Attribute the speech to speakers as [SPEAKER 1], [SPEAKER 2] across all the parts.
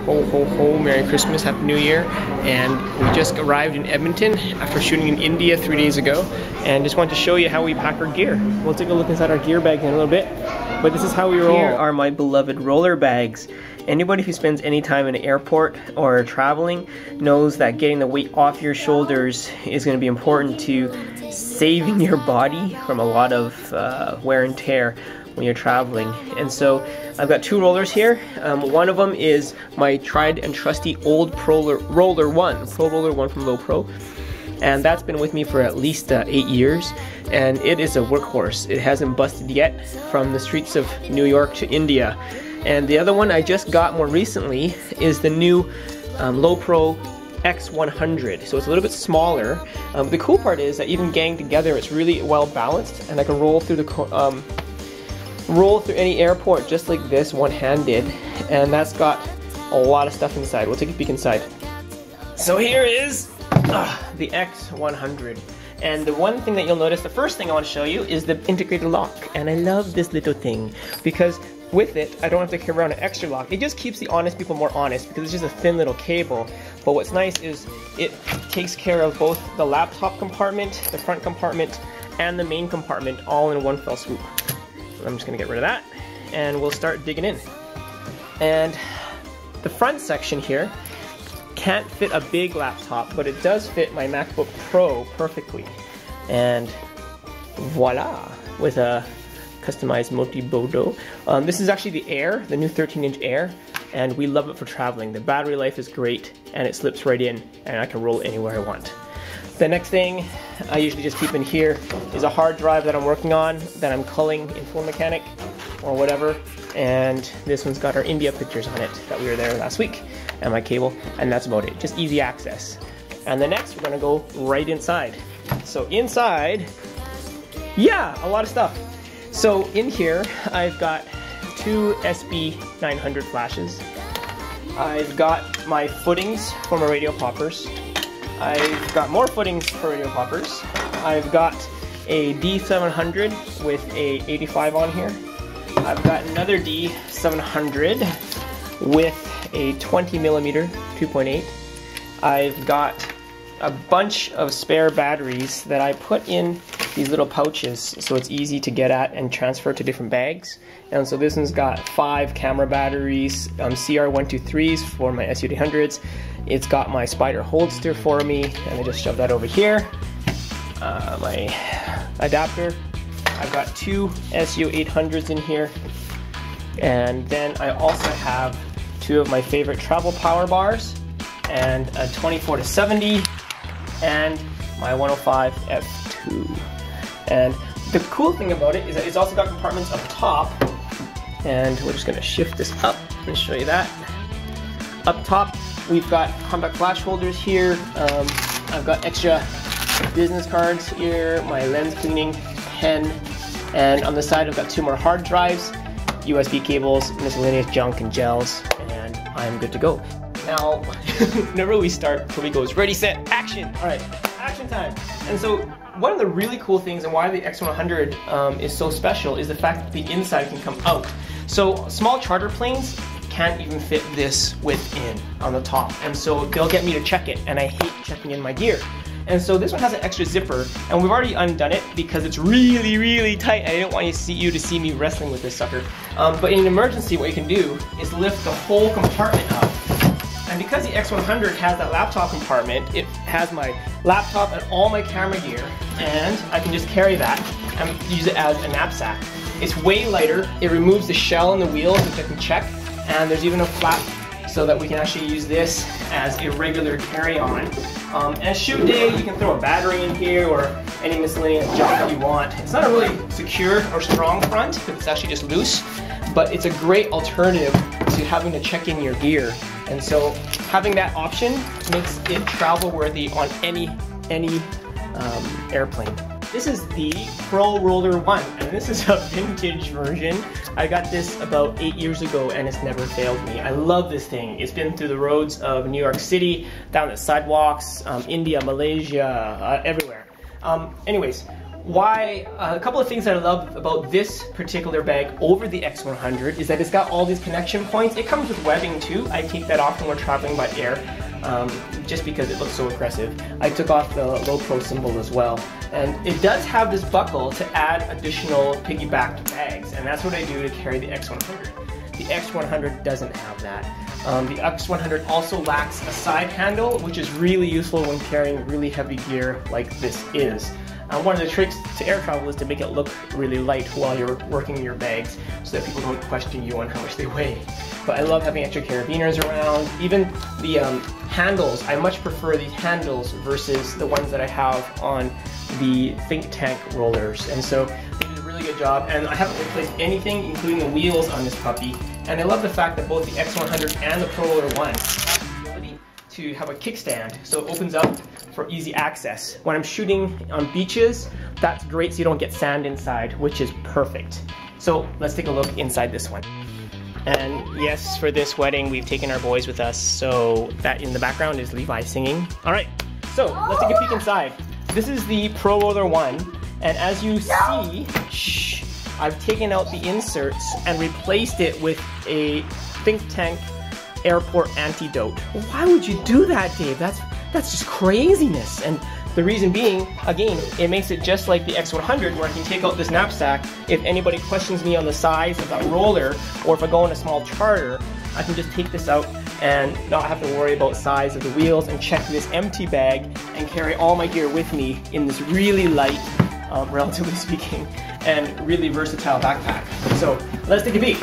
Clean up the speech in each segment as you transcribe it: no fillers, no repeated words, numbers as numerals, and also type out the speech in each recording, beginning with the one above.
[SPEAKER 1] Ho ho ho, Merry Christmas, Happy New Year. And we just arrived in Edmonton after shooting in India 3 days ago, and just wanted to show you how we pack our gear. We'll take a look inside our gear bag in a little bit, but this is how we roll. Here are my beloved roller bags. Anybody who spends any time in an airport or traveling knows that getting the weight off your shoulders is going to be important to saving your body from a lot of wear and tear when you're traveling. And so I've got 2 rollers here. One of them is my tried and trusty old Pro Roller 1 from LowePro, and that's been with me for at least 8 years, and it is a workhorse. It hasn't busted yet from the streets of New York to India. And the other one I just got more recently is the new LowePro X100. So it's a little bit smaller. The cool part is that even gang together, it's really well balanced, and I can roll through any airport just like this, one-handed, and that's got a lot of stuff inside. We'll take a peek inside. So here is the X100. And the one thing that you'll notice, the first thing I want to show you is the integrated lock. And I love this little thing because with it, I don't have to carry around an extra lock. It just keeps the honest people more honest because it's just a thin little cable. But what's nice is it takes care of both the laptop compartment, the front compartment, and the main compartment all in one fell swoop. I'm just gonna get rid of that, and we'll start digging in. And the front section here can't fit a big laptop, but it does fit my MacBook Pro perfectly. And voila, with a customized multi-bodo. This is actually the Air, the new 13-inch Air, and we love it for traveling. The battery life is great, and it slips right in, and I can roll it anywhere I want. The next thing I usually just keep in here is a hard drive that I'm working on, that I'm culling in Phone Mechanic or whatever. And this one's got our India pictures on it that we were there last week, and my cable, and that's about it. Just easy access. And the next, we're gonna go right inside. So inside, yeah, a lot of stuff. So in here, I've got 2 SB900 flashes. I've got my footings for my radio poppers. I've got more footings for radio poppers. I've got a D700 with a 85 on here. I've got another D700 with a 20mm 2.8. I've got a bunch of spare batteries that I put in these little pouches so it's easy to get at and transfer to different bags. And so this one's got 5 camera batteries, CR123s for my SU800s. It's got my Spider holster for me, and I just shoved that over here. My adapter. I've got 2 SU800s in here. And then I also have 2 of my favorite travel power bars, and a 24-70, and my 105 F2. And the cool thing about it is that it's also got compartments up top, and we're just gonna shift this up and show you that. Up top, we've got compact flash holders here. I've got extra business cards here, my lens cleaning pen, and on the side I've got 2 more hard drives, USB cables, miscellaneous junk and gels, and I'm good to go. Now, whenever we start, Toby goes, ready, set, action! Alright, action time! And so, one of the really cool things and why the X100 is so special is the fact that the inside can come out. So, small charter planes can't even fit this within on the top, and so they'll get me to check it, and I hate checking in my gear. And so this one has an extra zipper, and we've already undone it because it's really, really tight. I didn't want you to see me wrestling with this sucker. But in an emergency, what you can do is lift the whole compartment up. And because the X100 has that laptop compartment, it has my laptop and all my camera gear, and I can just carry that and use it as a knapsack. It's way lighter, it removes the shell and the wheels which I can check, and there's even a flap so that we can actually use this as a regular carry-on. And shoot day, you can throw a battery in here or any miscellaneous junk you want. It's not a really secure or strong front because it's actually just loose, but it's a great alternative to having to check in your gear. And so having that option makes it travel worthy on any airplane. This is the Pro Roller 1, and this is a vintage version. I got this about 8 years ago, and it's never failed me. I love this thing. It's been through the roads of New York City, down the sidewalks, India, Malaysia, everywhere. Anyways, a couple of things that I love about this particular bag over the X100 is that it's got all these connection points. It comes with webbing too. I take that off when we're traveling by air, just because it looks so aggressive. I took off the LowePro symbol as well. And it does have this buckle to add additional piggybacked bags, and that's what I do to carry the X100. The X100 doesn't have that. The X100 also lacks a side handle, which is really useful when carrying really heavy gear like this is. One of the tricks to air travel is to make it look really light while you're working your bags so that people don't question you on how much they weigh. But I love having extra carabiners around. Even the handles, I much prefer these handles versus the ones that I have on the Think Tank rollers. And so they did a really good job, and I haven't replaced anything, including the wheels on this puppy. And I love the fact that both the X100 and the Pro Roller 1 have the ability to have a kickstand, so it opens up for easy access. When I'm shooting on beaches, that's great so you don't get sand inside, which is perfect. So let's take a look inside this one. And yes, for this wedding, we've taken our boys with us, so that in the background is Levi singing. All right, so let's take a peek inside. This is the Pro Roller 1, and as you see, I've taken out the inserts and replaced it with a Think Tank Airport Antidote. Why would you do that, Dave? That's just craziness. And the reason being, again, it makes it just like the X100, where I can take out this knapsack. If anybody questions me on the size of that roller, or if I go on a small charter, I can just take this out and not have to worry about size of the wheels and check this empty bag and carry all my gear with me in this really light, relatively speaking, and really versatile backpack. So let's take a peek.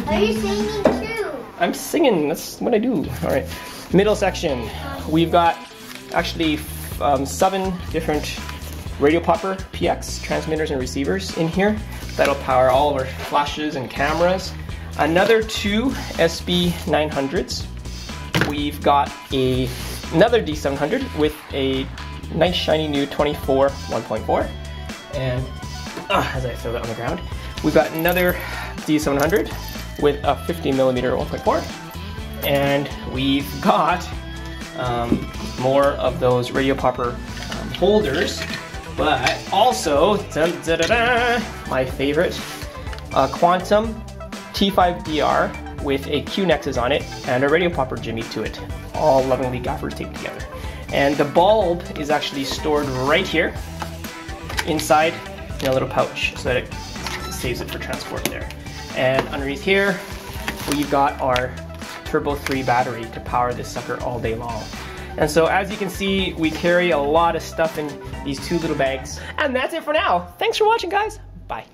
[SPEAKER 2] Are you singing too?
[SPEAKER 1] I'm singing, that's what I do. All right, middle section. We've got actually 7 different radio popper PX transmitters and receivers in here that'll power all of our flashes and cameras. Another 2 SB900s. We've got another D700 with a nice shiny new 24 1.4. And as I throw that on the ground, we've got another D700 with a 50mm 1.4. And we've got more of those radio popper holders, but also my favorite Quantum T5DR with a Q Nexus on it and a radio popper jimmy to it, all lovingly gaffers taped together. And the bulb is actually stored right here inside in a little pouch so that it saves it for transport there. And underneath here we've got our Turbo 3 battery to power this sucker all day long. And so as you can see, we carry a lot of stuff in these 2 little bags. And that's it for now. Thanks for watching, guys. Bye.